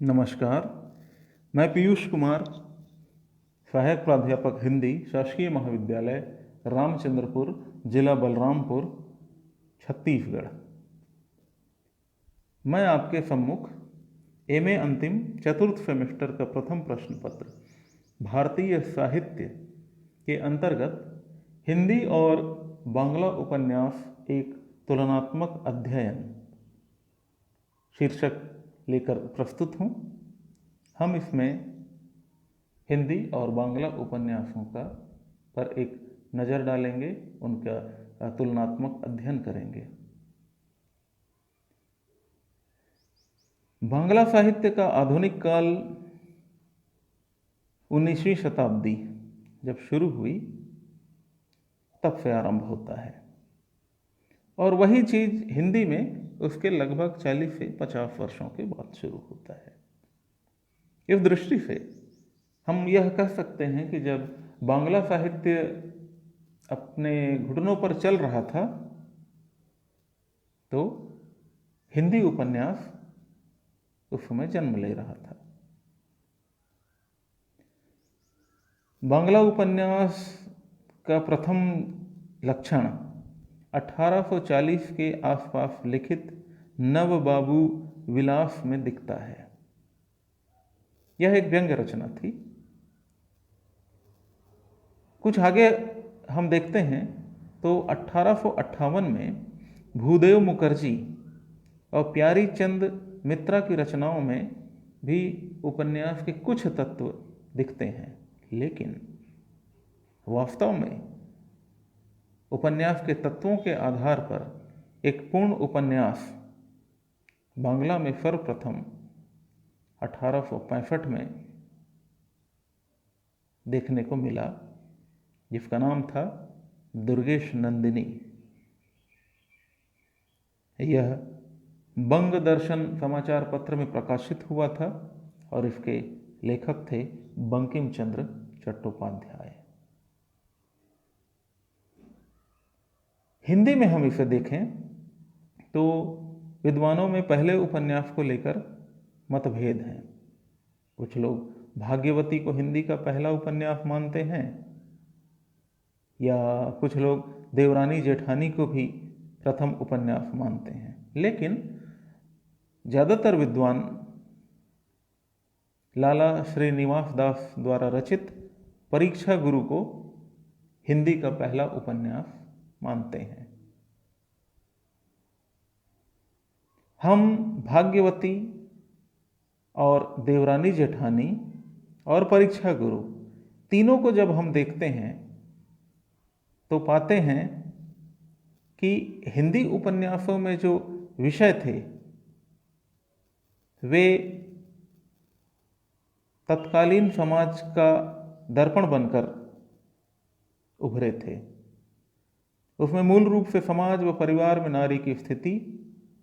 नमस्कार। मैं पीयूष कुमार, सहायक प्राध्यापक हिंदी, शासकीय महाविद्यालय रामचंद्रपुर, जिला बलरामपुर, छत्तीसगढ़। मैं आपके सम्मुख एमए अंतिम चतुर्थ सेमेस्टर का प्रथम प्रश्न पत्र भारतीय साहित्य के अंतर्गत हिंदी और बांग्ला उपन्यास एक तुलनात्मक अध्ययन शीर्षक लेकर प्रस्तुत हूँ। हम इसमें हिंदी और बांग्ला उपन्यासों का पर एक नज़र डालेंगे, उनका तुलनात्मक अध्ययन करेंगे। बांग्ला साहित्य का आधुनिक काल 19वीं शताब्दी जब शुरू हुई तब से आरंभ होता है, और वही चीज़ हिंदी में उसके लगभग 40 से 50 वर्षों के बाद शुरू होता है। इस दृष्टि से हम यह कह सकते हैं कि जब बांग्ला साहित्य अपने घुटनों पर चल रहा था तो हिंदी उपन्यास उस समय जन्म ले रहा था। बांग्ला उपन्यास का प्रथम लक्षण 1840 के आसपास लिखित नवबाबू विलास में दिखता है। यह एक व्यंग्य रचना थी। कुछ आगे हम देखते हैं तो 1858 में भूदेव मुखर्जी और प्यारी चंद मित्रा की रचनाओं में भी उपन्यास के कुछ तत्व दिखते हैं, लेकिन वास्तव में उपन्यास के तत्वों के आधार पर एक पूर्ण उपन्यास बांग्ला में सर्वप्रथम 1865 में देखने को मिला, जिसका नाम था दुर्गेश नंदिनी। यह बंग दर्शन समाचार पत्र में प्रकाशित हुआ था और इसके लेखक थे बंकिम चंद्र चट्टोपाध्याय। हिंदी में हम इसे देखें तो विद्वानों में पहले उपन्यास को लेकर मतभेद हैं। कुछ लोग भाग्यवती को हिंदी का पहला उपन्यास मानते हैं, या कुछ लोग देवरानी जेठानी को भी प्रथम उपन्यास मानते हैं, लेकिन ज़्यादातर विद्वान लाला श्रीनिवास दास द्वारा रचित परीक्षा गुरु को हिंदी का पहला उपन्यास मानते हैं। हम भाग्यवती और देवरानी जेठानी और परीक्षा गुरु तीनों को जब हम देखते हैं तो पाते हैं कि हिंदी उपन्यासों में जो विषय थे वे तत्कालीन समाज का दर्पण बनकर उभरे थे। उसमें मूल रूप से समाज व परिवार में नारी की स्थिति,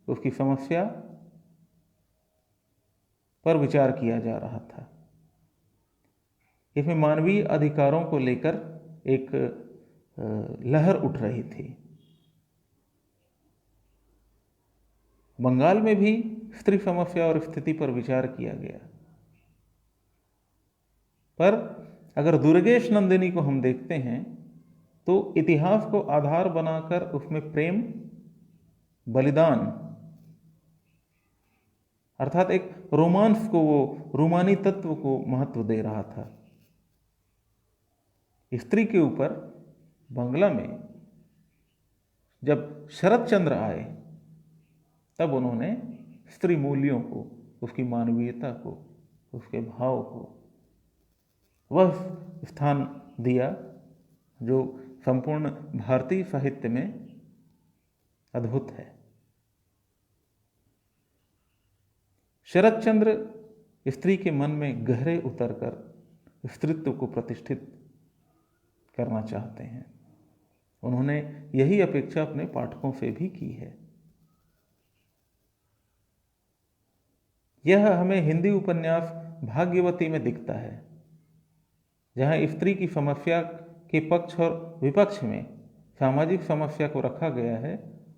उसकी समस्या पर विचार किया जा रहा था। इसमें मानवीय अधिकारों को लेकर एक लहर उठ रही थी। बंगाल में भी स्त्री समस्या और स्थिति पर विचार किया गया, पर अगर दुर्गेश नंदिनी को हम देखते हैं तो इतिहास को आधार बनाकर उसमें प्रेम, बलिदान अर्थात एक रोमांस को, वो रोमानी तत्व को महत्व दे रहा था। स्त्री के ऊपर बांग्ला में जब शरत चंद्र आए तब उन्होंने स्त्री मूल्यों को, उसकी मानवीयता को, उसके भाव को वह स्थान दिया जो संपूर्ण भारतीय साहित्य में अद्भुत है। शरत चंद्र स्त्री के मन में गहरे उतरकर स्त्रीत्व को प्रतिष्ठित करना चाहते हैं। उन्होंने यही अपेक्षा अपने पाठकों से भी की है। यह हमें हिंदी उपन्यास भाग्यवती में दिखता है, जहां स्त्री की समस्या के पक्ष और विपक्ष में सामाजिक समस्या को रखा गया है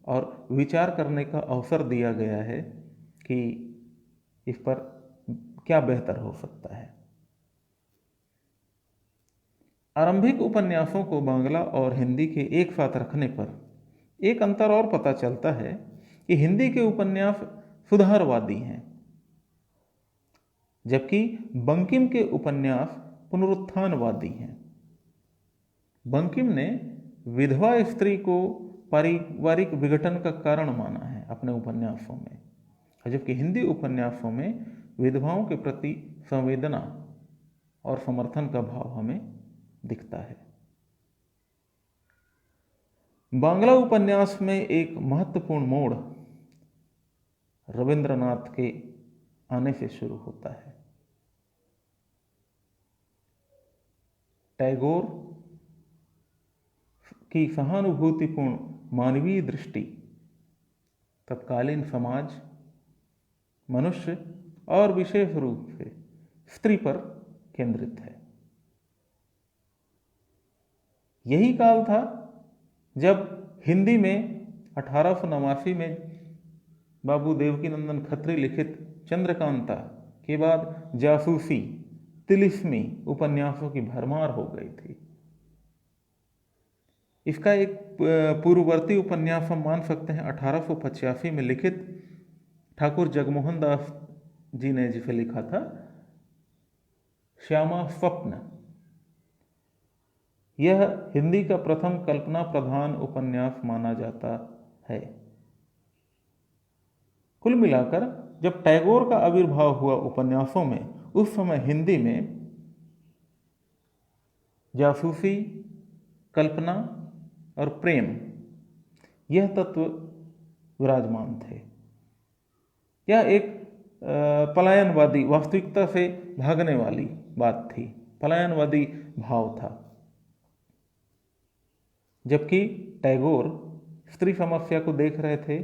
और विचार करने का अवसर दिया गया है कि इस पर क्या बेहतर हो सकता है। आरंभिक उपन्यासों को बांग्ला और हिंदी के एक साथ रखने पर एक अंतर और पता चलता है कि हिंदी के उपन्यास सुधारवादी हैं, जबकि बंकिम के उपन्यास पुनरुत्थानवादी हैं। बंकिम ने विधवा स्त्री को पारिवारिक विघटन का कारण माना है अपने उपन्यासों में, जबकि हिंदी उपन्यासों में विधवाओं के प्रति संवेदना और समर्थन का भाव हमें दिखता है। बांग्ला उपन्यास में एक महत्वपूर्ण मोड़ रविंद्रनाथ के आने से शुरू होता है। टैगोर की सहानुभूतिपूर्ण मानवीय दृष्टि तत्कालीन समाज, मनुष्य और विशेष रूप से स्त्री पर केंद्रित है। यही काल था जब हिंदी में 1889 में बाबू देवकीनंदन खत्री लिखित चंद्रकांता के बाद जासूसी, तिलिस्मी उपन्यासों की भरमार हो गई थी। इसका एक पूर्ववर्ती उपन्यास हम मान सकते हैं 1885 में लिखित ठाकुर जगमोहन दास जी ने जिसे लिखा था श्यामा स्वप्न। यह हिंदी का प्रथम कल्पना प्रधान उपन्यास माना जाता है। कुल मिलाकर जब टैगोर का आविर्भाव हुआ उपन्यासों में, उस समय हिंदी में जासूसी, कल्पना और प्रेम यह तत्व विराजमान थे। यह एक पलायनवादी, वास्तविकता से भागने वाली बात थी, पलायनवादी भाव था। जबकि टैगोर स्त्री समस्या को देख रहे थे,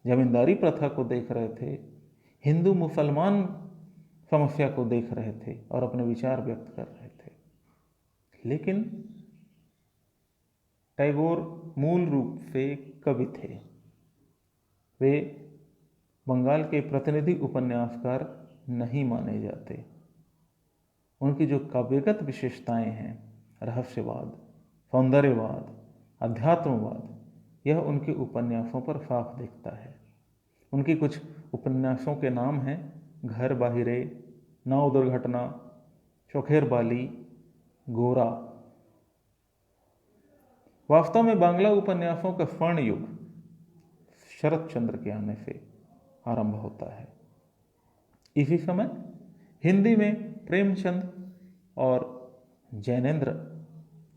जमींदारी प्रथा को देख रहे थे, हिंदू मुसलमान समस्या को देख रहे थे और अपने विचार व्यक्त कर रहे थे। लेकिन टैगोर मूल रूप से कवि थे। वे बंगाल के प्रतिनिधि उपन्यासकार नहीं माने जाते। उनकी जो काव्यगत विशेषताएं हैं, रहस्यवाद, सौंदर्यवाद, अध्यात्मवाद, यह उनके उपन्यासों पर साफ दिखता है। उनकी कुछ उपन्यासों के नाम हैं घर बाहिरे, नाव दुर्घटना, चौखेर बाली, गोरा। वास्तव में बांग्ला उपन्यासों का स्वर्ण युग शरत चंद्र के आने से आरंभ होता है। इसी समय हिंदी में प्रेमचंद और जैनेन्द्र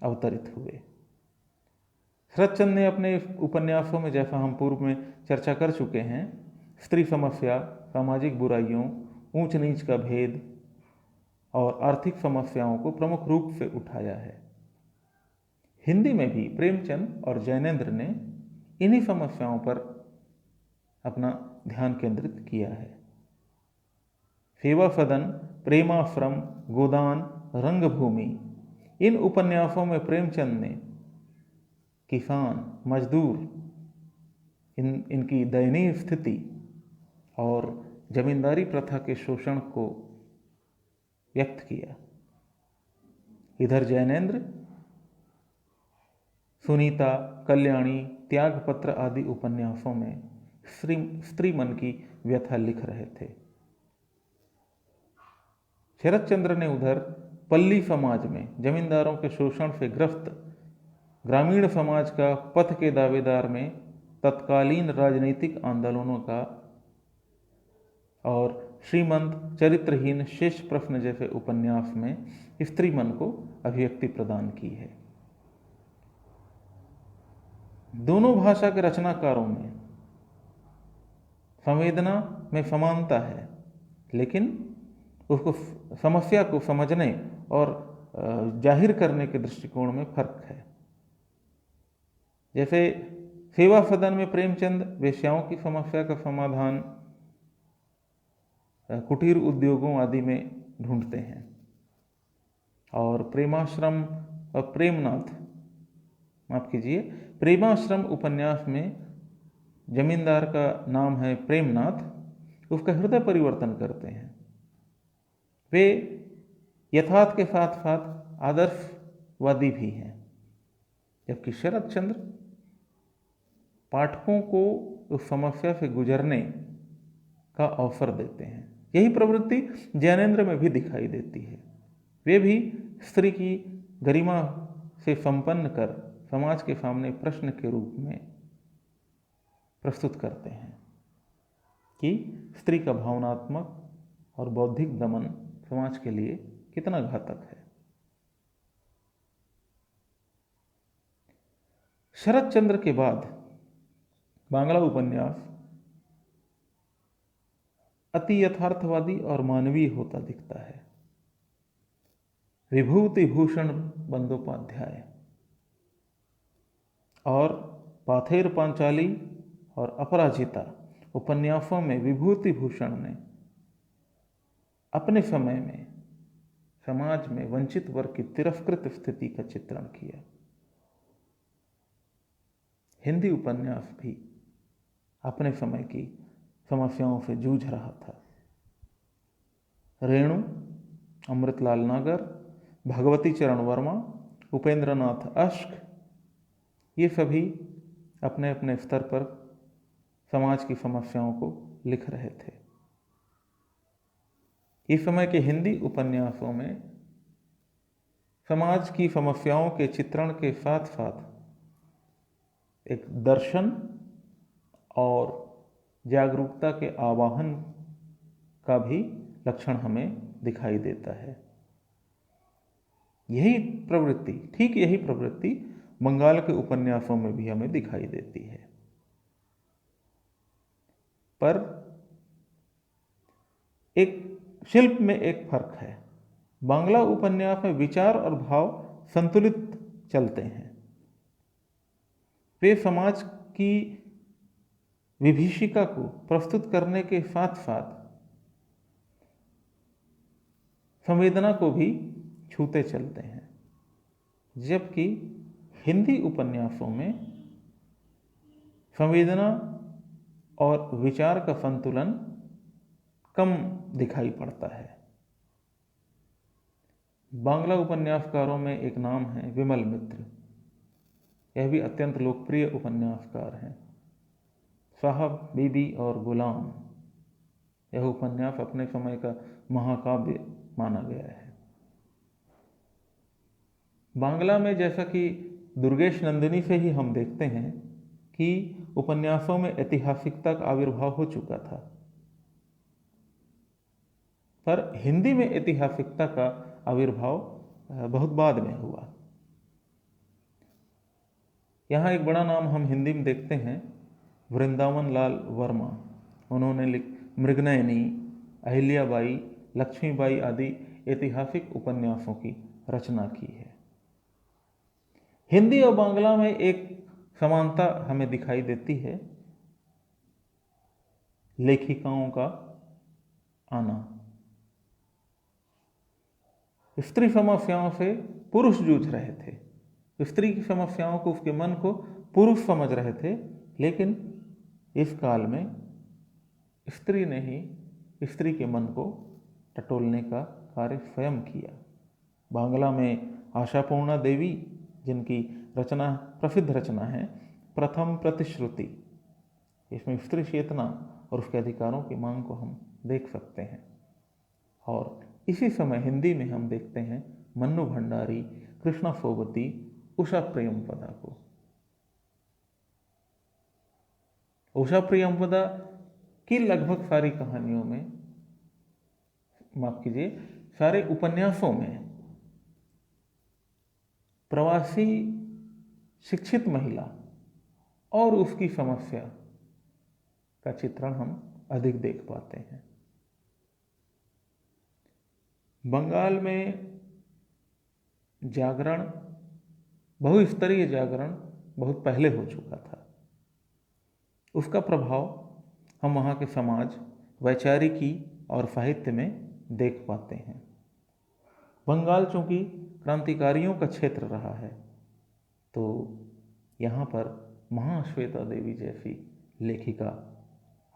अवतरित हुए। शरतचंद्र ने अपने उपन्यासों में, जैसा हम पूर्व में चर्चा कर चुके हैं, स्त्री समस्या, सामाजिक बुराइयों, ऊंच नीच का भेद और आर्थिक समस्याओं को प्रमुख रूप से उठाया है। हिंदी में भी प्रेमचंद और जैनेन्द्र ने इन्हीं समस्याओं पर अपना ध्यान केंद्रित किया है। सेवा सदन, प्रेमाश्रम, गोदान, रंगभूमि, इन उपन्यासों में प्रेमचंद ने किसान, मजदूर, इनकी दयनीय स्थिति और जमींदारी प्रथा के शोषण को व्यक्त किया। इधर जैनेन्द्र सुनीता, कल्याणी, त्यागपत्र आदि उपन्यासों में स्त्री मन की व्यथा लिख रहे थे। शरतचंद्र ने उधर पल्ली समाज में जमींदारों के शोषण से ग्रस्त ग्रामीण समाज का पथ के दावेदार में तत्कालीन राजनीतिक आंदोलनों का और श्रीमंत, चरित्रहीन, शेष प्रश्न जैसे उपन्यास में स्त्री मन को अभिव्यक्ति प्रदान की है। दोनों भाषा के रचनाकारों में संवेदना में समानता है, लेकिन उसको समस्या को समझने और जाहिर करने के दृष्टिकोण में फर्क है। जैसे सेवा सदन में प्रेमचंद वेश्याओं की समस्या का समाधान कुटीर उद्योगों आदि में ढूंढते हैं, और प्रेमाश्रम और प्रेमाश्रम उपन्यास में जमींदार का नाम है प्रेमनाथ, उसका हृदय परिवर्तन करते हैं वे यथार्थ के साथ साथ आदर्शवादी भी हैं, जबकि शरत चंद्र पाठकों को उस समस्या से गुजरने का अवसर देते हैं। यही प्रवृत्ति ज्ञानेंद्र में भी दिखाई देती है। वे भी स्त्री की गरिमा से संपन्न कर समाज के सामने प्रश्न के रूप में प्रस्तुत करते हैं कि स्त्री का भावनात्मक और बौद्धिक दमन समाज के लिए कितना घातक है। शरत चंद्र के बाद बांग्ला उपन्यास अति यथार्थवादी और मानवीय होता दिखता है। विभूति भूषण बंदोपाध्याय और पाथेर पांचाली और अपराजिता उपन्यासों में विभूति भूषण ने अपने समय में समाज में वंचित वर्ग की तिरस्कृत स्थिति का चित्रण किया। हिंदी उपन्यास भी अपने समय की समस्याओं से जूझ रहा था। रेणु, अमृतलाल नागर, भगवती चरण वर्मा, उपेंद्रनाथ अश्क, ये सभी अपने अपने स्तर पर समाज की समस्याओं को लिख रहे थे। इस समय के हिंदी उपन्यासों में समाज की समस्याओं के चित्रण के साथ साथ एक दर्शन और जागरूकता के आवाहन का भी लक्षण हमें दिखाई देता है। ठीक यही प्रवृत्ति बंगाल के उपन्यासों में भी हमें दिखाई देती है। पर एक शिल्प में एक फर्क है। बांग्ला उपन्यास में विचार और भाव संतुलित चलते हैं। वे समाज की विभीषिका को प्रस्तुत करने के साथ साथ संवेदना को भी छूते चलते हैं, जबकि हिंदी उपन्यासों में संवेदना और विचार का संतुलन कम दिखाई पड़ता है। बांग्ला उपन्यासकारों में एक नाम है विमल मित्र। यह भी अत्यंत लोकप्रिय उपन्यासकार हैं। साहब, बीबी और गुलाम, यह उपन्यास अपने समय का महाकाव्य माना गया है। बांग्ला में जैसा कि दुर्गेश नंदिनी से ही हम देखते हैं कि उपन्यासों में ऐतिहासिकता का आविर्भाव हो चुका था, पर हिंदी में ऐतिहासिकता का आविर्भाव बहुत बाद में हुआ। यहाँ एक बड़ा नाम हम हिंदी में देखते हैं, वृंदावन लाल वर्मा। उन्होंने मृगनयनी, अहिल्याबाई, लक्ष्मीबाई आदि ऐतिहासिक उपन्यासों की रचना की है। हिंदी और बांग्ला में एक समानता हमें दिखाई देती है, लेखिकाओं का आना। स्त्री समस्याओं से पुरुष जूझ रहे थे। स्त्री की समस्याओं को, उसके मन को पुरुष समझ रहे थे, लेकिन इस काल में स्त्री ने ही स्त्री के मन को टटोलने का कार्य स्वयं किया। बांग्ला में आशापूर्णा देवी, जिनकी रचना प्रसिद्ध रचना है प्रथम प्रतिश्रुति, इसमें स्त्री चेतना और उसके अधिकारों की मांग को हम देख सकते हैं। और इसी समय हिंदी में हम देखते हैं मन्नू भंडारी, कृष्णा सोबती, उषा प्रियंवदा को। उषा प्रियंवदा की लगभग सारी कहानियों में, माफ कीजिए, सारे उपन्यासों में प्रवासी शिक्षित महिला और उसकी समस्या का चित्रण हम अधिक देख पाते हैं। बंगाल में जागरण, बहुस्तरीय जागरण बहुत पहले हो चुका था। उसका प्रभाव हम वहाँ के समाज, वैचारिकी और साहित्य में देख पाते हैं। बंगाल चूंकि क्रांतिकारियों का क्षेत्र रहा है, तो यहाँ पर महाश्वेता देवी जैसी लेखिका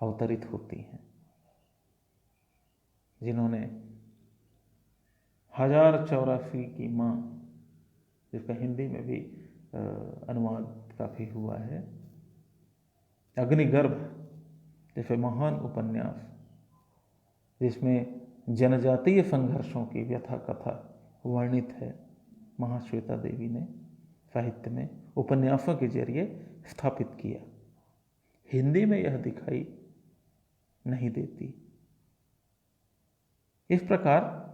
अवतरित होती हैं, जिन्होंने 1084 की माँ, जिसका हिंदी में भी अनुवाद काफ़ी हुआ है, अग्निगर्भ जैसे महान उपन्यास जिसमें जनजातीय संघर्षों की व्यथा कथा वर्णित है, महाश्वेता देवी ने साहित्य में उपन्यासों के जरिए स्थापित किया। हिंदी में यह दिखाई नहीं देती। इस प्रकार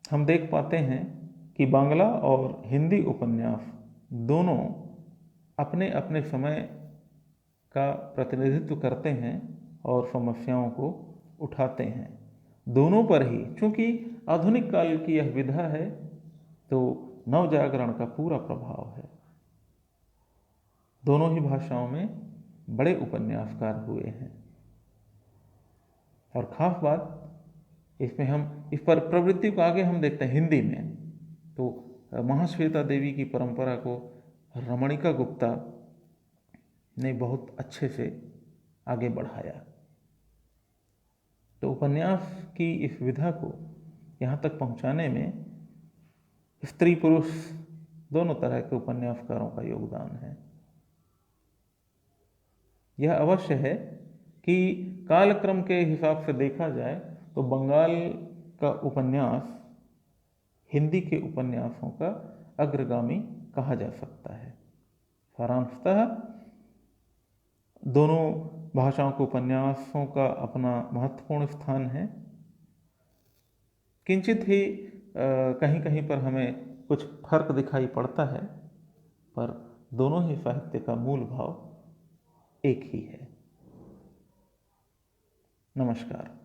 हम देख पाते हैं कि बांग्ला और हिंदी उपन्यास दोनों अपने अपने समय का प्रतिनिधित्व करते हैं और समस्याओं को उठाते हैं। दोनों पर ही, चूंकि आधुनिक काल की यह विधा है, तो नवजागरण का पूरा प्रभाव है। दोनों ही भाषाओं में बड़े उपन्यासकार हुए हैं। और खास बात इसमें हम इस पर प्रवृत्ति को आगे हम देखते हैं हिंदी में, तो महाश्वेता देवी की परंपरा को रमणिका गुप्ता ने बहुत अच्छे से आगे बढ़ाया। तो उपन्यास की इस विधा को यहाँ तक पहुँचाने में स्त्री पुरुष दोनों तरह के उपन्यासकारों का योगदान है। यह अवश्य है कि कालक्रम के हिसाब से देखा जाए तो बंगाल का उपन्यास हिंदी के उपन्यासों का अग्रगामी कहा जा सकता है। सारांशतः दोनों भाषाओं के उपन्यासों का अपना महत्वपूर्ण स्थान है। किंचित ही कहीं कहीं पर हमें कुछ फर्क दिखाई पड़ता है, पर दोनों ही साहित्य का मूल भाव एक ही है। नमस्कार।